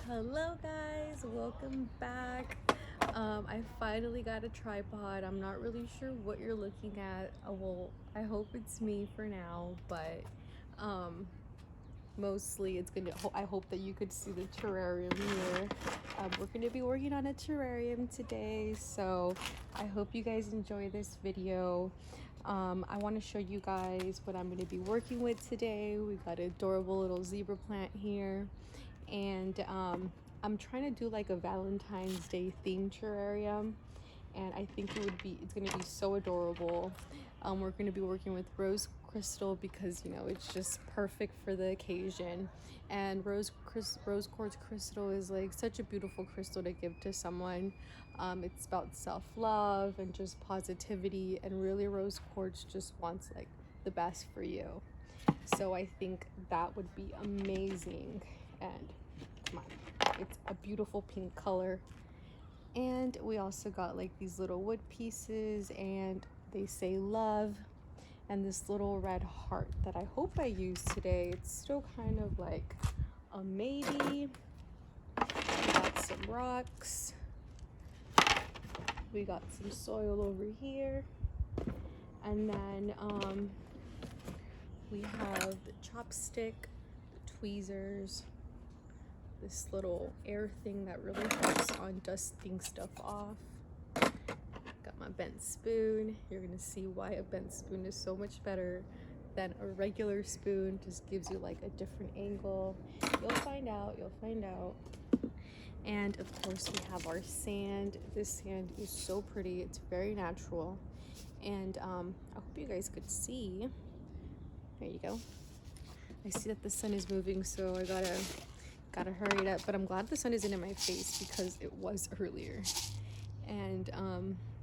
Hello guys, welcome back. I finally got a tripod. I'm not really sure what you're looking at. Well, I hope it's me for now, but mostly it's gonna, I hope that you could see the terrarium here. We're gonna be working on a terrarium today, so I hope you guys enjoy this video. I want to show you guys what I'm going to be working with today. We got an adorable little zebra plant here, and I'm trying to do like a Valentine's Day themed terrarium, and I think it's going to be so adorable. We're going to be working with rose crystal because, you know, it's just perfect for the occasion. And rose quartz crystal is like such a beautiful crystal to give to someone. It's about self-love and just positivity, and really rose quartz just wants like the best for you. So I think that would be amazing. And come on, it's a beautiful pink color. And we also got like these little wood pieces, and they say love, and this little red heart that I hope I use today. It's still kind of like a maybe. We got some rocks. We got some soil over here. And then we have the chopstick, the tweezers, this little air thing that really helps on dusting stuff off. Got my bent spoon. You're gonna see why a bent spoon is so much better than a regular spoon. Just gives you like a different angle. You'll find out. And of course we have our sand. This sand is so pretty. It's very natural. And I hope you guys could see. There you go. I see that the sun is moving, so I gotta hurry it up. But I'm glad the sun isn't in my face because it was earlier. And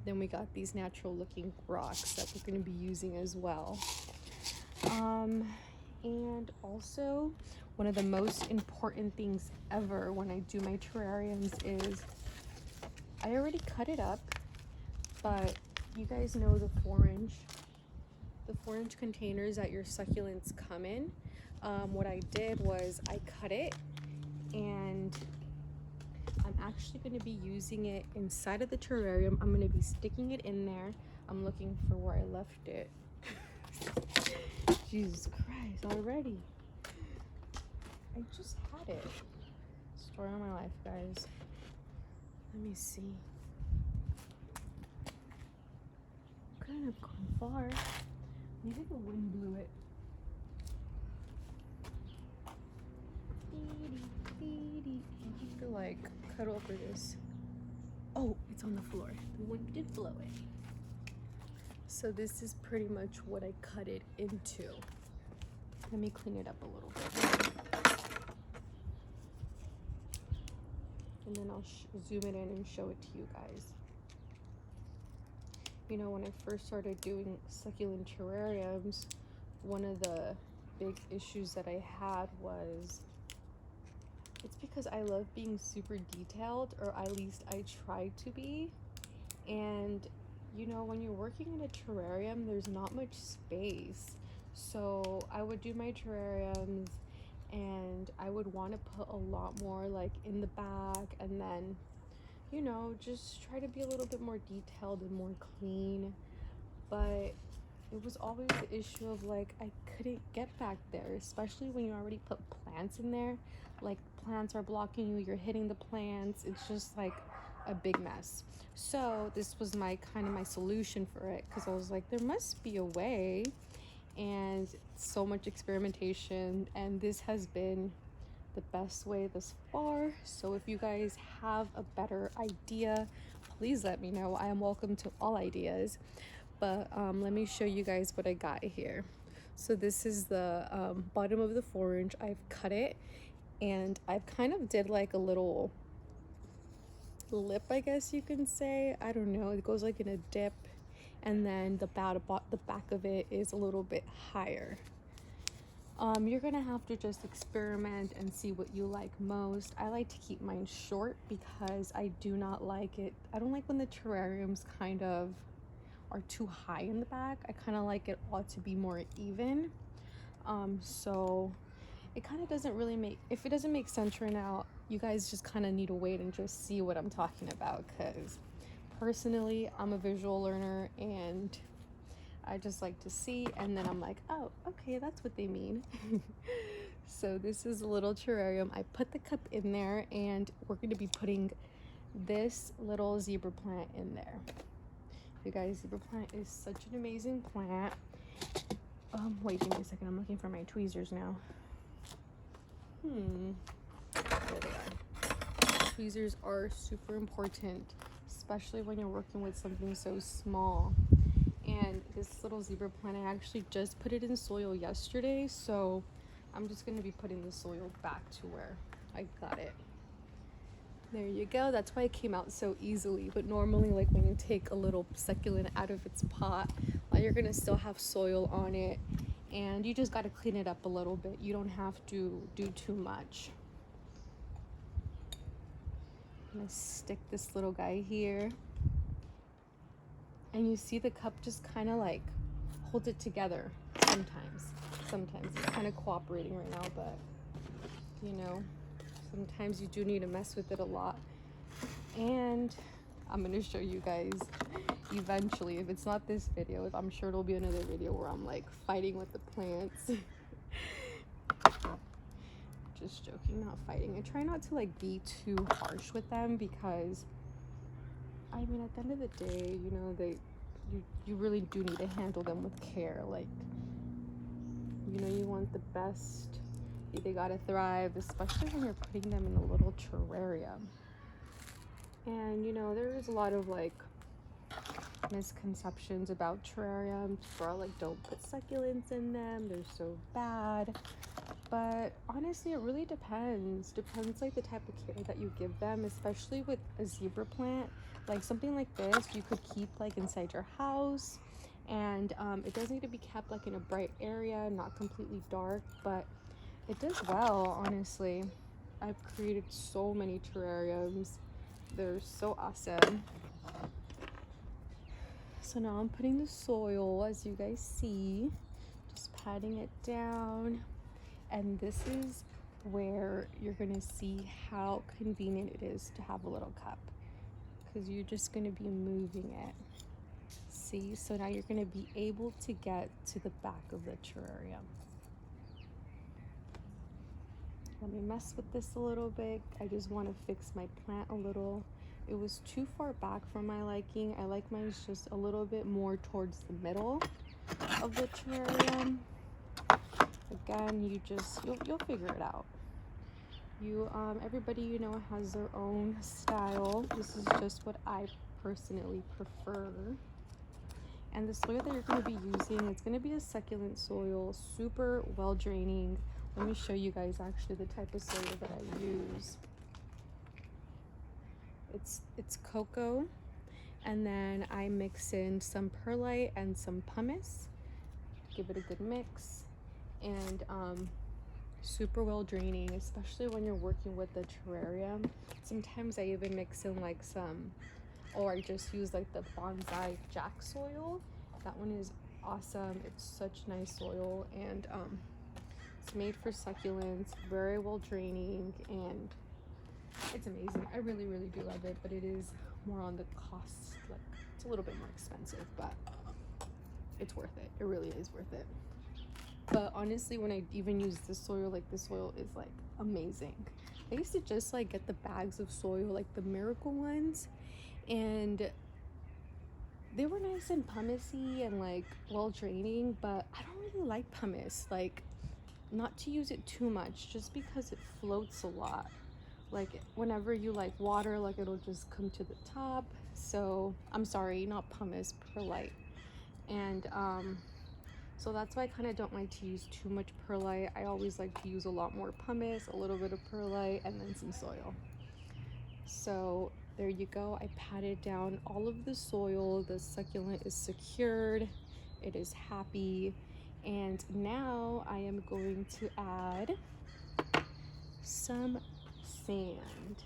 then we got these natural looking rocks that we're going to be using as well. And also, one of the most important things ever when I do my terrariums is I already cut it up, but you guys know the 4-inch containers that your succulents come in. What I did was I cut it, and I'm actually going to be using it inside of the terrarium. I'm going to be sticking it in there. I'm looking for where I left it. Jesus Christ, already. I just had it. Story of my life, guys. Let me see. Couldn't have gone far. Maybe the wind blew it. I have to like cut over this. Oh, it's on the floor. The wind did blow it. So this is pretty much what I cut it into. Let me clean it up a little bit. And then I'll zoom it in and show it to you guys. You know, when I first started doing succulent terrariums, one of the big issues that I had was it's because I love being super detailed, or at least I try to be. And you know, when you're working in a terrarium, there's not much space. So I would do my terrariums and I would want to put a lot more like in the back, and then, you know, just try to be a little bit more detailed and more clean. But it was always the issue of like I couldn't get back there, especially when you already put plants in there. Like plants are blocking you, you're hitting the plants. It's just like a big mess. So this was my solution for it, because I was like, there must be a way. And so much experimentation, and this has been the best way thus far. So if you guys have a better idea, please let me know. I am welcome to all ideas. But let me show you guys what I got here. So this is the bottom of the 4-inch. I've cut it, and I've kind of did like a little lip, I guess you can say. I don't know, it goes like in a dip, and then the back of it is a little bit higher. You're gonna have to just experiment and see what you like most. I like to keep mine short because I do not like it. I don't like when the terrariums kind of are too high in the back. I kind of like it all to be more even. So it kind of doesn't really make, if it doesn't make sense right now, you guys just kind of need to wait and just see what I'm talking about, because personally, I'm a visual learner and I just like to see, and then I'm like, oh, okay, that's what they mean. So this is a little terrarium. I put the cup in there, and we're going to be putting this little zebra plant in there. You guys, zebra plant is such an amazing plant. Wait, give me a second. I'm looking for my tweezers now. There they are. Tweezers are super important, especially when you're working with something so small. And this little zebra plant, I actually just put it in soil yesterday, so I'm just going to be putting the soil back to where I got it. There you go. That's why it came out so easily. But normally, like when you take a little succulent out of its pot, you're going to still have soil on it, and you just got to clean it up a little bit. You don't have to do too much. I'm going to stick this little guy here. And you see the cup just kind of like hold it together sometimes. Sometimes it's kind of cooperating right now, but you know, sometimes you do need to mess with it a lot. And I'm going to show you guys eventually, if it's not this video, I'm sure it'll be another video where I'm like fighting with the plants. Just joking, not fighting. I try not to like be too harsh with them, because I mean, at the end of the day, you know, you really do need to handle them with care. Like, you know, you want the best. They gotta thrive, especially when you're putting them in a little terrarium. And, you know, there's a lot of like misconceptions about terrariums. People are like, don't put succulents in them, they're so bad. But honestly, it really depends like the type of care that you give them, especially with a zebra plant. Like something like this you could keep like inside your house, and it does need to be kept like in a bright area, not completely dark, but it does well. Honestly, I've created so many terrariums. They're so awesome. So now I'm putting the soil, as you guys see, just patting it down. And this is where you're gonna see how convenient it is to have a little cup, because you're just gonna be moving it. See, so now you're gonna be able to get to the back of the terrarium. Let me mess with this a little bit. I just want to fix my plant a little. It was too far back for my liking. I like mine just a little bit more towards the middle of the terrarium. Again, you'll figure it out. Everybody, you know, has their own style. This is just what I personally prefer. And the soil that you're going to be using, it's going to be a succulent soil, super well draining. Let me show you guys actually the type of soil that I use. It's cocoa, and then I mix in some perlite and some pumice. Give it a good mix. And super well draining, especially when you're working with the terrarium. Sometimes I even mix in like or I just use like the bonsai jack soil. That one is awesome. It's such nice soil, and it's made for succulents, very well draining, and it's amazing. I really do love it, but it is more on the cost. Like, it's a little bit more expensive, but it's worth it. It really is worth it. But honestly, when I even use this soil, like this soil is like amazing. I used to just like get the bags of soil, like the miracle ones, and they were nice and pumicey and like well draining, but I don't really like pumice. Like, not to use it too much, just because it floats a lot. Like whenever you like water, like it'll just come to the top. So I'm sorry, not pumice, perlite. And so that's why I kind of don't like to use too much perlite. I always like to use a lot more pumice, a little bit of perlite, and then some soil. So there you go. I patted down all of the soil. The succulent is secured. It is happy. And now I am going to add some sand.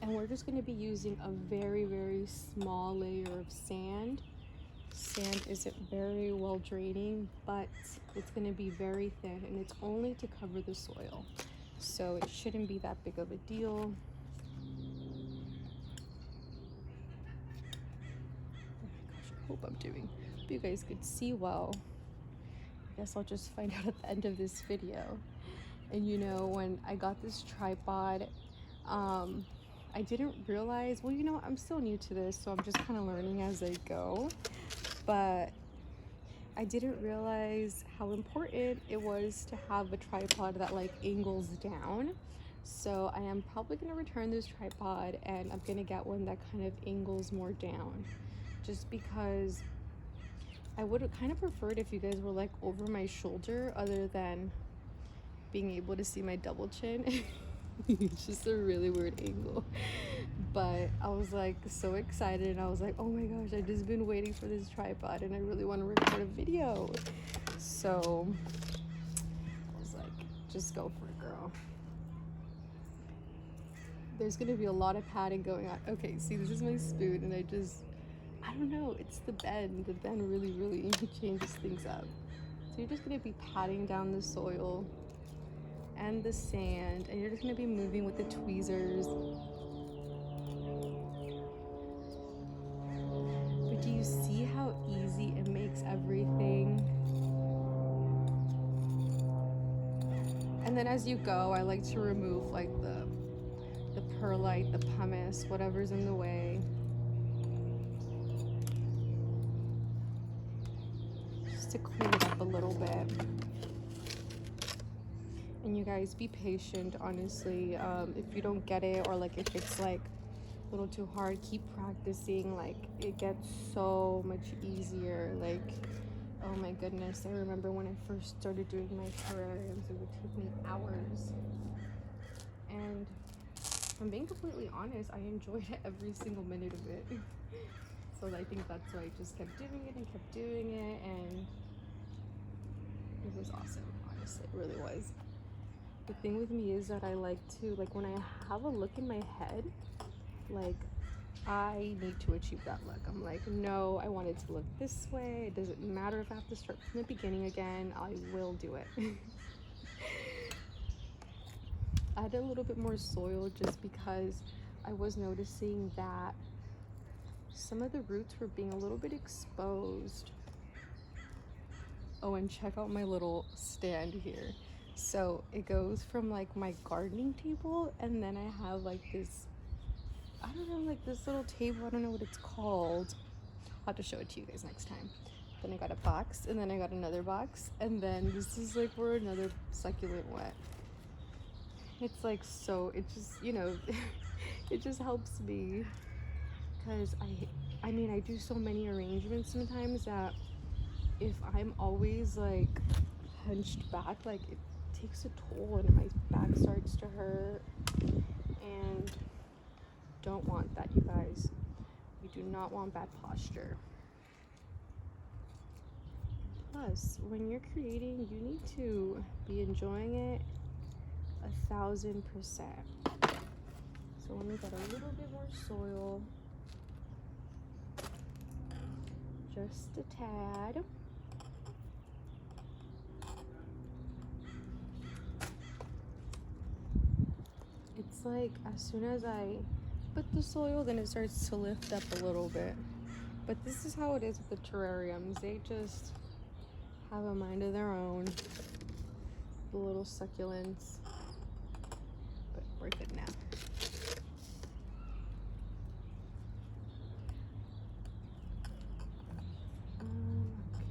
And we're just going to be using a very small layer of sand. sand isn't very well draining, but it's going to be very thin, and it's only to cover the soil, so it shouldn't be that big of a deal. Oh my gosh, I hope I'm doing, hope you guys could see well. I guess I'll just find out at the end of this video. And you know, when I got this tripod, I didn't realize, well, you know, I'm still new to this, so I'm just kind of learning as I go, but I didn't realize how important it was to have a tripod that like angles down. So I am probably going to return this tripod, and I'm going to get one that kind of angles more down, just because I would have kind of preferred if you guys were like over my shoulder, other than being able to see my double chin. It's just a really weird angle, but I was like so excited, and I was like, oh my gosh, I've just been waiting for this tripod, and I really want to record a video. So I was like, just go for it, girl. There's gonna be a lot of patting going on. Okay, see, this is my spoon, and I don't know, it's the bend really changes things up. So you're just gonna be patting down the soil and the sand, and you're just going to be moving with the tweezers. But do you see how easy it makes everything? And then as you go, I like to remove like the perlite, the pumice, whatever's in the way. Just to clean it up a little bit. And you guys, be patient, honestly. If you don't get it, or like if it's like a little too hard, keep practicing. Like, it gets so much easier. Like, oh my goodness, I remember when I first started doing my terrariums, it would take me hours. And if I'm being completely honest, I enjoyed every single minute of it. So I think that's why I just kept doing it and kept doing it, and it was awesome, honestly, it really was. The thing with me is that I like to, like, when I have a look in my head, like, I need to achieve that look. I'm like, no, I want it to look this way. It doesn't matter if I have to start from the beginning again. I will do it. I added a little bit more soil just because I was noticing that some of the roots were being a little bit exposed. Oh, and check out my little stand here. So it goes from like my gardening table, and then I have like this, I don't know, like this little table, I don't know what it's called. I'll have to show it to you guys next time. Then I got a box, and then I got another box, and then this is like where another succulent went. It's like, so it just, you know, it just helps me, because I mean, I do so many arrangements sometimes that if I'm always like hunched back, like it takes a toll, and my back starts to hurt, and don't want that, you guys. We do not want bad posture. Plus, when you're creating, you need to be enjoying it 1000%. So let me get a little bit more soil, just a tad. It's like as soon as I put the soil, then it starts to lift up a little bit. But this is how it is with the terrariums. They just have a mind of their own, the little succulents. But we're good now.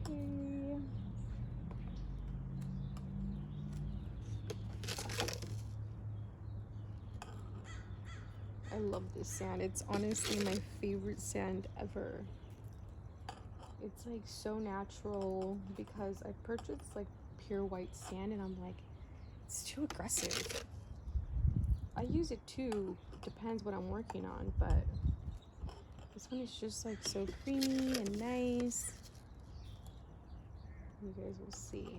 Okay. I love this sand. It's honestly my favorite sand ever. It's like so natural, because I purchased like pure white sand, and I'm like, it's too aggressive. I use it too, depends what I'm working on, but this one is just like so creamy and nice. You guys will see.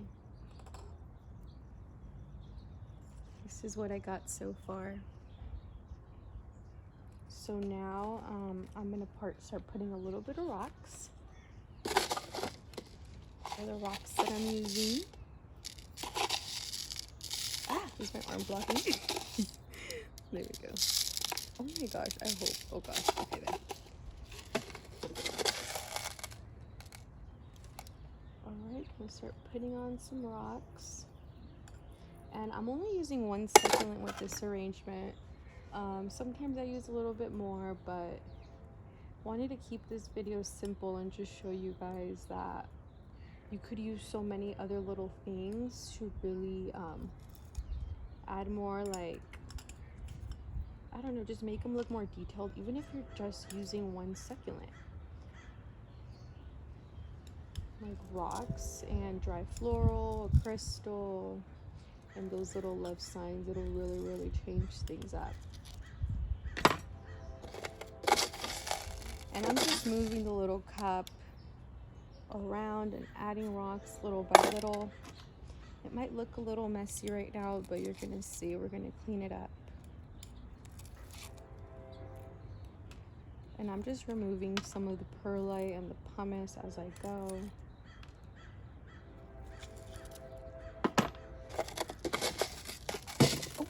This is what I got so far. So now I'm gonna start putting a little bit of rocks. are the rocks that I'm using. Ah, is my arm blocking? There we go. Oh my gosh, I hope. Oh gosh, okay there. Alright, I'm gonna start putting on some rocks. And I'm only using one succulent with this arrangement. Sometimes I use a little bit more, but wanted to keep this video simple and just show you guys that you could use so many other little things to really add more, like, I don't know, just make them look more detailed, even if you're just using one succulent. Like rocks and dry floral, a crystal, and those little love signs. It'll really, really change things up. And I'm just moving the little cup around and adding rocks little by little. It might look a little messy right now, but you're gonna see we're gonna clean it up. And I'm just removing some of the perlite and the pumice as I go. Oh,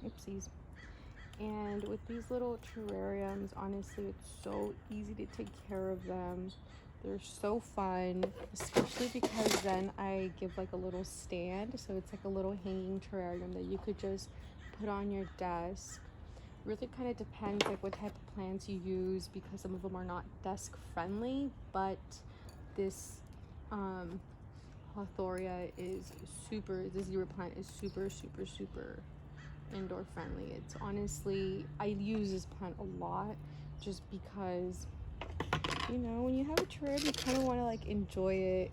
oopsies. And with these little terrariums, honestly, it's so easy to take care of them. They're so fun, especially because then I give like a little stand. So it's like a little hanging terrarium that you could just put on your desk. Really kind of depends like what type of plants you use, because some of them are not desk friendly, but this Hawthoria is super, the zebra plant is super indoor friendly. It's honestly, I use this plant a lot just because, you know, when you have a terrarium, you kind of want to like enjoy it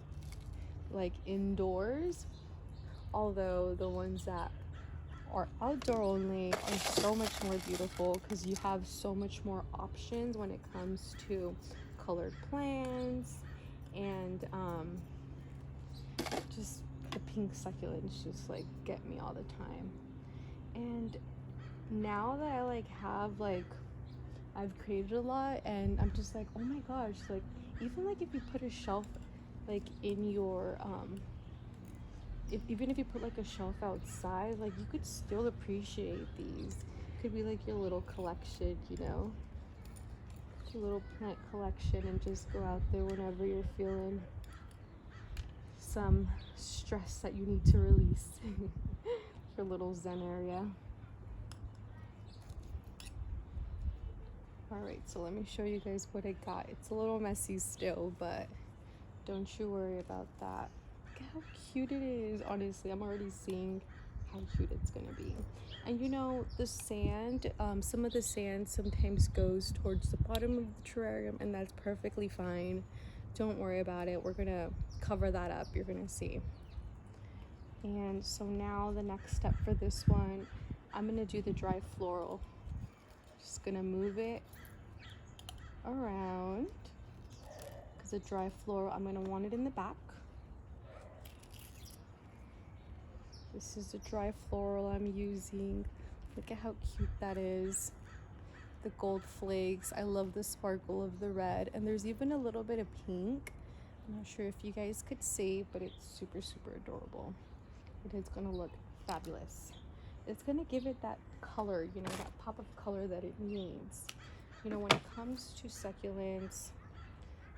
like indoors. Although the ones that are outdoor only are so much more beautiful because you have so much more options when it comes to colored plants, and just the pink succulents just like get me all the time. And now that I like have like, I've created a lot, and I'm just like, oh my gosh, like even like if you put a shelf like in your even if you put like a shelf outside, like you could still appreciate these. Could be like your little collection, you know, your little plant collection, and just go out there whenever you're feeling some stress that you need to release. Your little zen area. All right, so let me show you guys what I got. It's a little messy still, but don't you worry about that. Look how cute it is. Honestly, I'm already seeing how cute it's gonna be. And you know, the sand, some of the sand sometimes goes towards the bottom of the terrarium, and that's perfectly fine. Don't worry about it. We're gonna cover that up, you're gonna see. And so now the next step for this one, I'm gonna do the dry floral. Just gonna move it around, because the dry floral, I'm gonna want it in the back. This is the dry floral I'm using. Look at how cute that is. The gold flakes. I love the sparkle of the red, and there's even a little bit of pink. I'm not sure if you guys could see, but it's super adorable. It is gonna look fabulous. It's gonna give it that color, you know, that pop of color that it needs. You know, when it comes to succulents,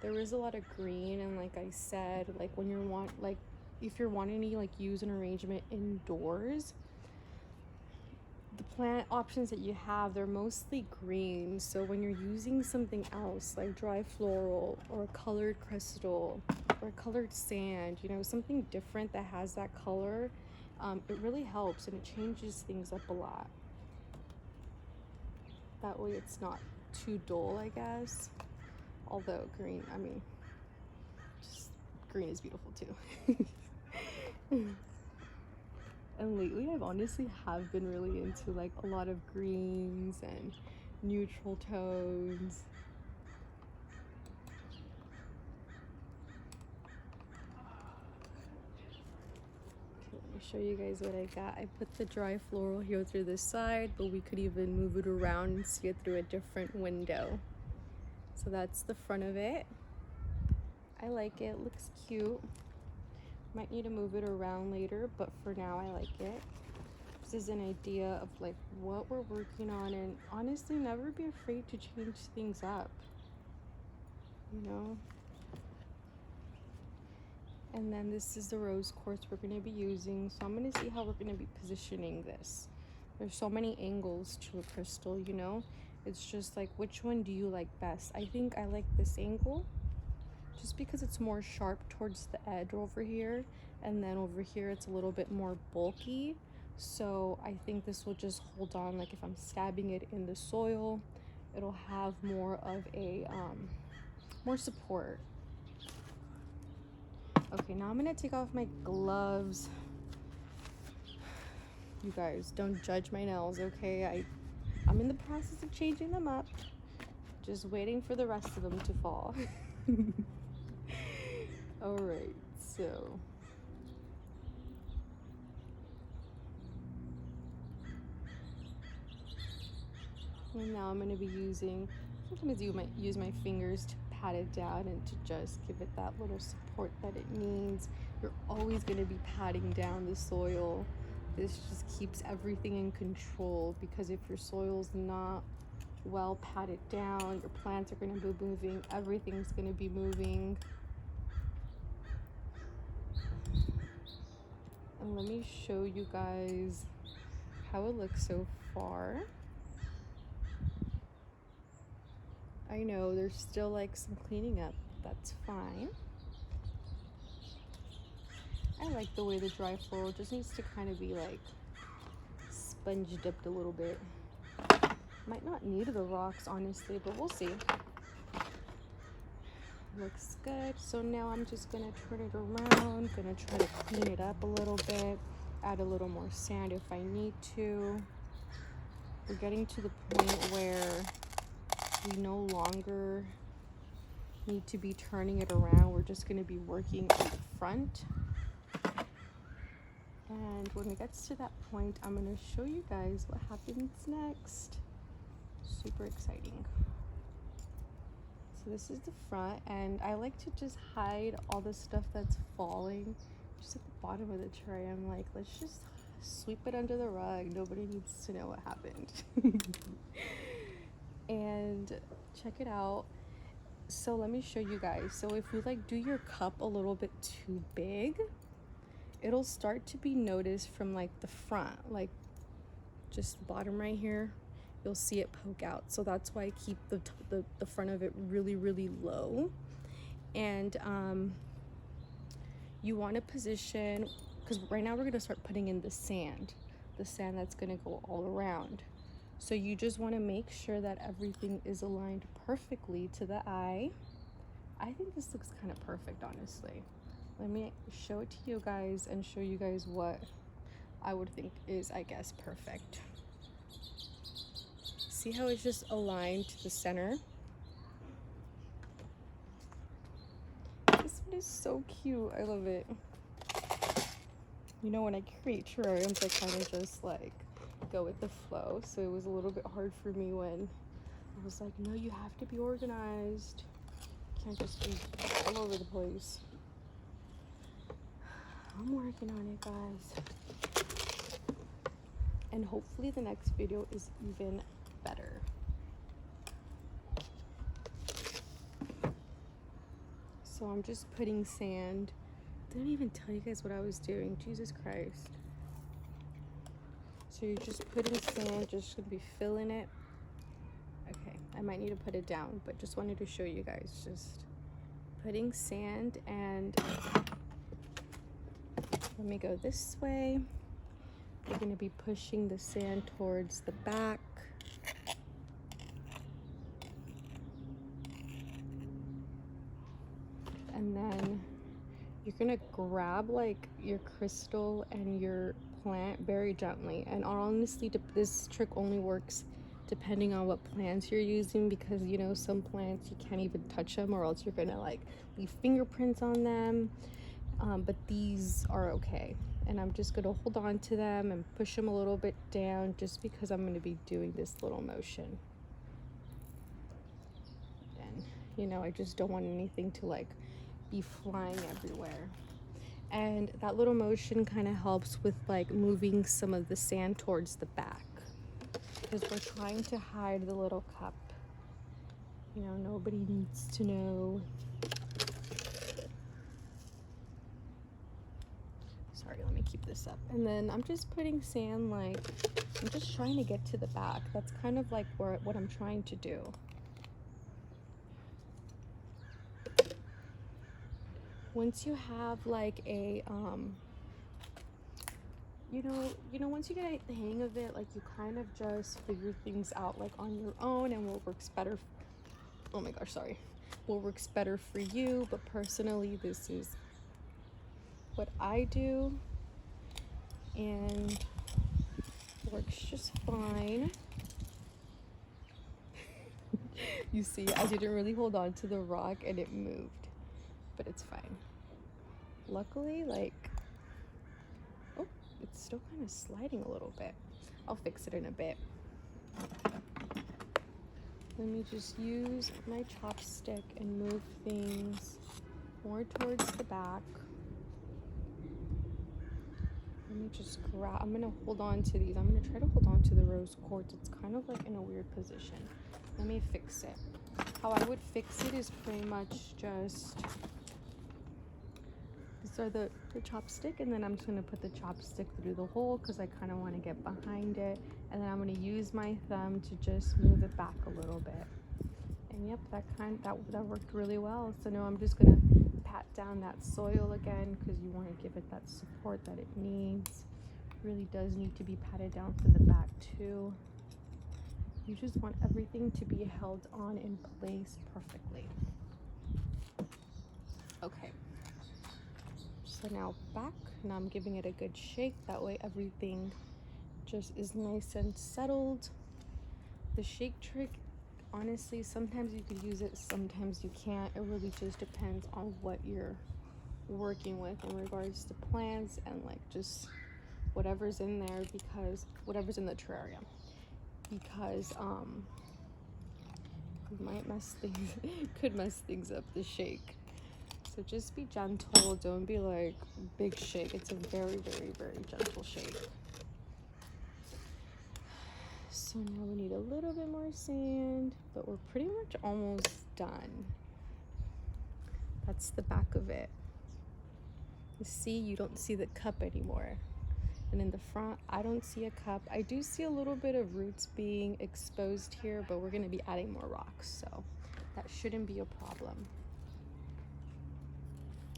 there is a lot of green, and like I said, like when you want, like if you're wanting to like use an arrangement indoors, the plant options that you have, they're mostly green. So when you're using something else like dry floral or a colored crystal or a colored sand, you know, something different that has that color, it really helps, and it changes things up a lot. That way it's not too dull, I guess. Although green, I mean, just green is beautiful too. And lately I've honestly have been really into like a lot of greens and neutral tones. Okay, let me show you guys what I got. I put the dry floral here through this side, but we could even move it around and see it through a different window. So that's the front of it. I like it, looks cute. Might need to move it around later, but for now I like it. This is an idea of like what we're working on, and honestly, never be afraid to change things up, you know? And then this is the rose quartz we're going to be using. So I'm going to see how we're going to be positioning this. There's so many angles to a crystal, you know? It's just like, which one do you like best? I think I like this angle just because it's more sharp towards the edge over here. And then over here, it's a little bit more bulky. So I think this will just hold on. Like if I'm stabbing it in the soil, it'll have more of a, more support. Okay, now I'm gonna take off my gloves. You guys, don't judge my nails, okay? I'm in the process of changing them up. Just waiting for the rest of them to fall. All right, so. And now I'm gonna be using, sometimes you might use my fingers to pat it down and to just give it that little support that it needs. You're always gonna be patting down the soil. This just keeps everything in control, because if your soil's not well patted down, your plants are gonna be moving, everything's gonna be moving. And let me show you guys how it looks so far. I know there's still like some cleaning up, that's fine. I like the way the dry floral just needs to kind of be like sponge dipped a little bit. Might not need the rocks honestly, but we'll see. Looks good. So now I'm just gonna turn it around, gonna try to clean it up a little bit, add a little more sand if I need to. We're getting to the point where we no longer need to be turning it around. We're just going to be working at the front. And when it gets to that point, I'm going to show you guys what happens next. Super exciting. So this is the front, and I like to just hide all the stuff that's falling just at the bottom of the tray. I'm like, let's just sweep it under the rug. Nobody needs to know what happened. And check it out. So let me show you guys. So if you like do your cup a little bit too big, it'll start to be noticed from like the front, like just the bottom right here. You'll see it poke out. So that's why I keep the front of it really, really low. And you want to position, because right now we're going to start putting in the sand that's going to go all around. So you just want to make sure that everything is aligned perfectly to the eye. I think this looks kind of perfect, honestly. Let me show it to you guys and show you guys what I would think is, I guess, perfect. See how it's just aligned to the center? This one is so cute. I love it. You know, when I create terrariums, I kind of just like go with the flow. So it was a little bit hard for me when I was like, no, you have to be organized. You can't just be all over the place. I'm working on it, guys. And hopefully the next video is even better. So I'm just putting sand. Didn't even tell you guys what I was doing. Jesus Christ. So you're just putting sand, just gonna be filling it. Okay, I might need to put it down, but just wanted to show you guys, just putting sand. And let me go this way. We're gonna be pushing the sand towards the back. And then you're gonna grab like your crystal and your plant very gently. And honestly, this trick only works depending on what plants you're using, because you know, some plants you can't even touch them or else you're gonna like leave fingerprints on them. But these are okay. And I'm just gonna hold on to them and push them a little bit down, just because I'm gonna be doing this little motion. And you know, I just don't want anything to like be flying everywhere. And that little motion kind of helps with like moving some of the sand towards the back, because we're trying to hide the little cup. You know, nobody needs to know. Sorry, let me keep this up. And then I'm just putting sand, like, I'm just trying to get to the back. That's kind of like what I'm trying to do. Once you have like a, once you get the hang of it, like you kind of just figure things out like on your own and what works better. Oh my gosh, sorry. What works better for you, but personally, this is what I do and works just fine. You see, I didn't really hold on to the rock and it moved, but it's fine. Luckily, like, oh, it's still kind of sliding a little bit. I'll fix it in a bit. Let me just use my chopstick and move things more towards the back. Let me just grab, I'm gonna hold on to these. I'm gonna try to hold on to the rose quartz. It's kind of like in a weird position. Let me fix it. How I would fix it is pretty much just, these are the chopstick, and then I'm just gonna put the chopstick through the hole because I kind of want to get behind it, and then I'm gonna use my thumb to just move it back a little bit. And yep, that worked really well. So now I'm just gonna pat down that soil again because you want to give it that support that it needs. It really does need to be patted down from the back too. You just want everything to be held on in place perfectly. Okay. So now back. Now I'm giving it a good shake. That way everything just is nice and settled. The shake trick, honestly, sometimes you could use it, sometimes you can't. It really just depends on what you're working with in regards to plants and like just whatever's in there, because whatever's in the terrarium, because it might mess things could mess things up, the shake. So just be gentle, don't be like big shake. It's a very, very, very gentle shake. So now we need a little bit more sand, but we're pretty much almost done. That's the back of it. You see, you don't see the cup anymore. And in the front, I don't see a cup. I do see a little bit of roots being exposed here, but we're gonna be adding more rocks, so that shouldn't be a problem.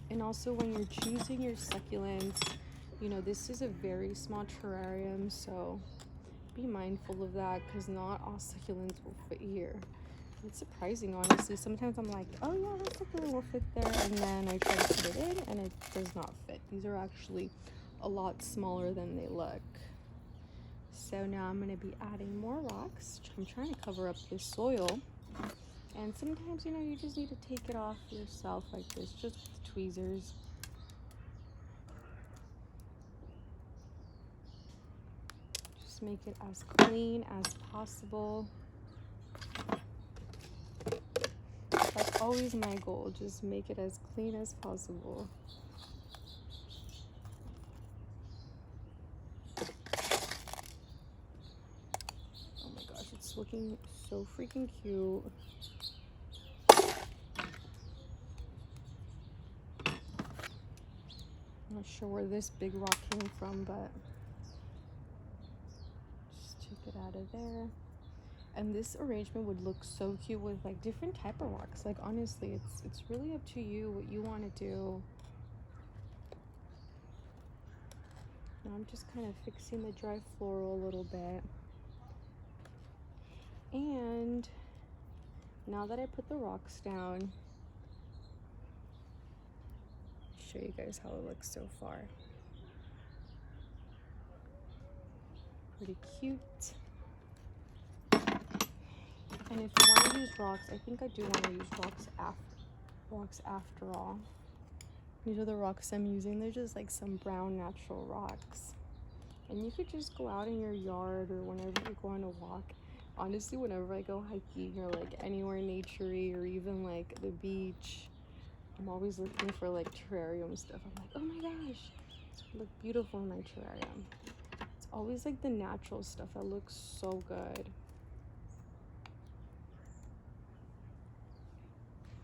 And also when you're choosing your succulents, you know, this is a very small terrarium, so be mindful of that because not all succulents will fit here. It's surprising, honestly. Sometimes I'm like, oh yeah, that succulent will fit there, and then I try to put it in and it does not fit. These are actually a lot smaller than they look. So now I'm going to be adding more rocks. I'm trying to cover up this soil, and sometimes, you know, you just need to take it off yourself like this, just with tweezers. Just make it as clean as possible. That's always my goal, just make it as clean as possible. Oh my gosh, it's looking so freaking cute. I'm not sure where this big rock came from, but just take it out of there. And this arrangement would look so cute with like different type of rocks. Like honestly, it's really up to you what you want to do. Now I'm just kind of fixing the dry floral a little bit. And now that I put the rocks down, I'll show you guys how it looks so far. Pretty cute. And if you want to use rocks, I think I do want to use rocks after all. These are the rocks I'm using. They're just like some brown natural rocks. And you could just go out in your yard or whenever you're going to walk. Honestly, whenever I go hiking or like anywhere naturey or even like the beach, I'm always looking for like terrarium stuff. I'm like, oh my gosh, this would look beautiful in my terrarium. It's always like the natural stuff that looks so good.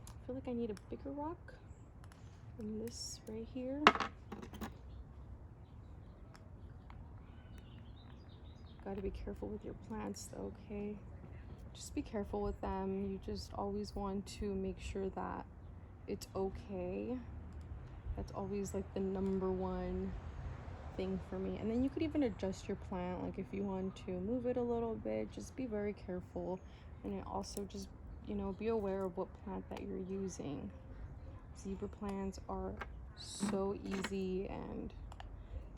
I feel like I need a bigger rock than this right here. Gotta be careful with your plants though, okay? Just be careful with them. You just always want to make sure that it's okay. That's always like the number one thing for me. And then you could even adjust your plant, like if you want to move it a little bit, just be very careful. And then also just, you know, be aware of what plant that you're using. Zebra plants are so easy and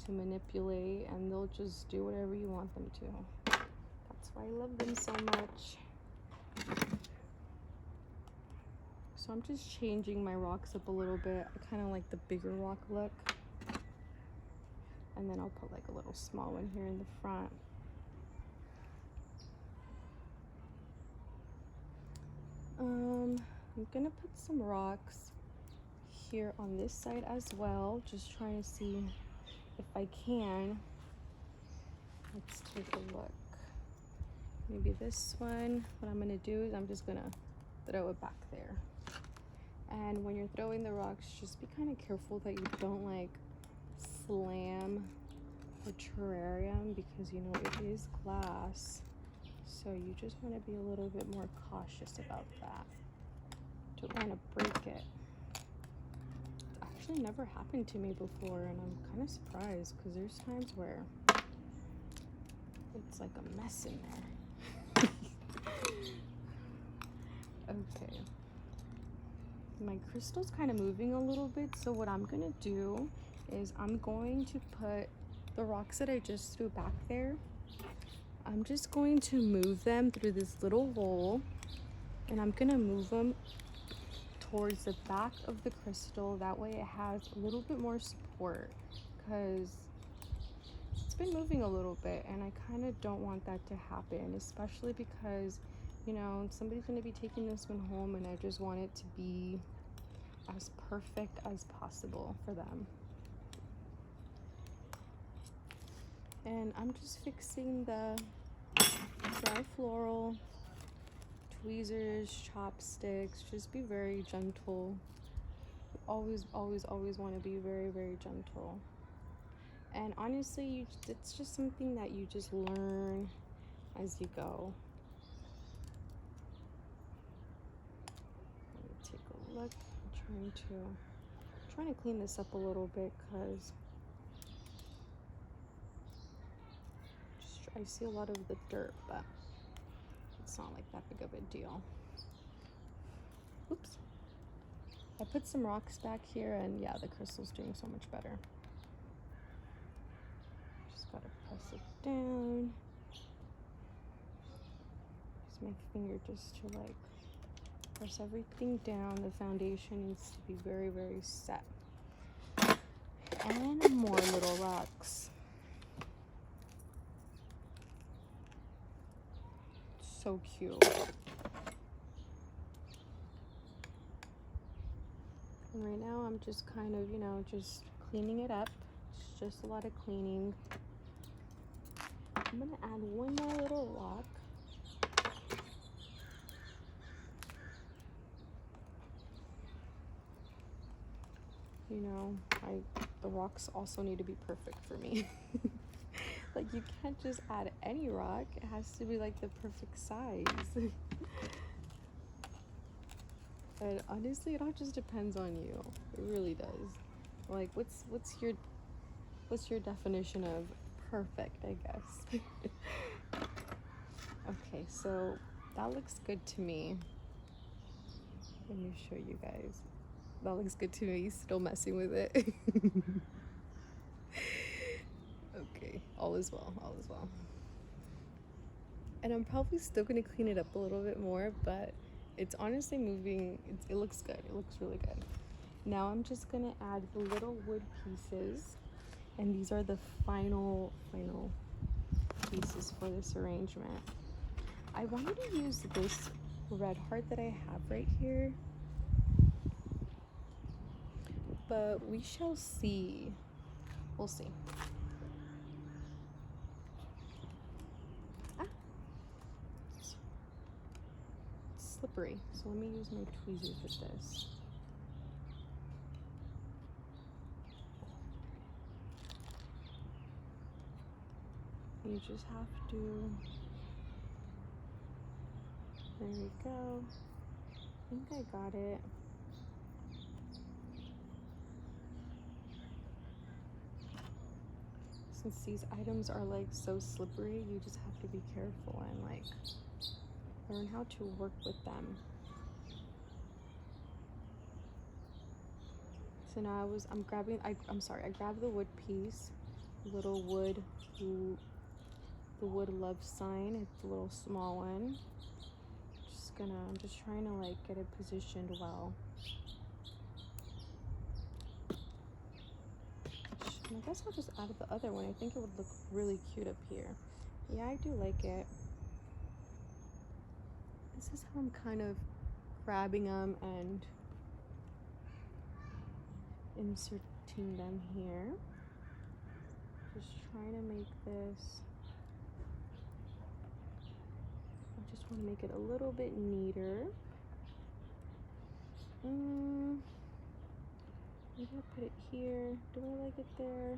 to manipulate, and they'll just do whatever you want them to. That's why I love them so much. So I'm just changing my rocks up a little bit. I kind of like the bigger rock look. And then I'll put like a little small one here in the front. I'm gonna put some rocks here on this side as well. Just trying to see if I can. Let's take a look. Maybe this one. What I'm gonna do is I'm just gonna throw it back there. And when you're throwing the rocks, just be kind of careful that you don't like slam the terrarium, because you know it is glass. So you just want to be a little bit more cautious about that. Don't want to break it. It's actually never happened to me before, and I'm kind of surprised because there's times where it's like a mess in there. Okay. My crystal's kind of moving a little bit, so what I'm gonna do is I'm going to put the rocks that I just threw back there, I'm just going to move them through this little hole, and I'm gonna move them towards the back of the crystal. That way it has a little bit more support, because it's been moving a little bit and I kind of don't want that to happen, especially because, you know, somebody's going to be taking this one home and I just want it to be as perfect as possible for them. And I'm just fixing the dry floral, tweezers, chopsticks. Just be very gentle. Always want to be very, very gentle. And honestly, it's just something that you just learn as you go. Let me take a look. I'm trying to clean this up a little bit, because I see a lot of the dirt, but it's not like that big of a deal. Oops. I put some rocks back here, and yeah, the crystal's doing so much better. Just gotta press it down. Use my finger just to like press everything down. The foundation needs to be very, very set. And more little rocks. So cute. And right now I'm just kind of, you know, just cleaning it up. It's just a lot of cleaning. I'm gonna add one more little rock. You know, the rocks also need to be perfect for me. Like, you can't just add any rock. It has to be like the perfect size. But honestly, it all just depends on you. It really does. Like, what's your definition of perfect, I guess? Okay, so that looks good to me. Let me show you guys. That looks good to me. Still messing with it. Okay, all is well, all is well. And I'm probably still gonna clean it up a little bit more, but it's honestly moving. It looks good. It looks really good. Now I'm just gonna add the little wood pieces, and these are the final pieces for this arrangement. I wanted to use this red heart that I have right here. but we shall see. We'll see. Ah, it's slippery. So let me use my tweezers with this. You just have to. There we go. I think I got it. Since these items are like so slippery, you just have to be careful and like learn how to work with them. So now I'm grabbing, I grabbed the wood piece, little wood, the wood love sign. It's the little small one. I'm just trying to like get it positioned well. And I guess I'll just add the other one. I think it would look really cute up here. Yeah, I do like it. This is how I'm kind of grabbing them and inserting them here. Just trying to make this. I just want to make it a little bit neater. Maybe I'll put it here. Do I like it there?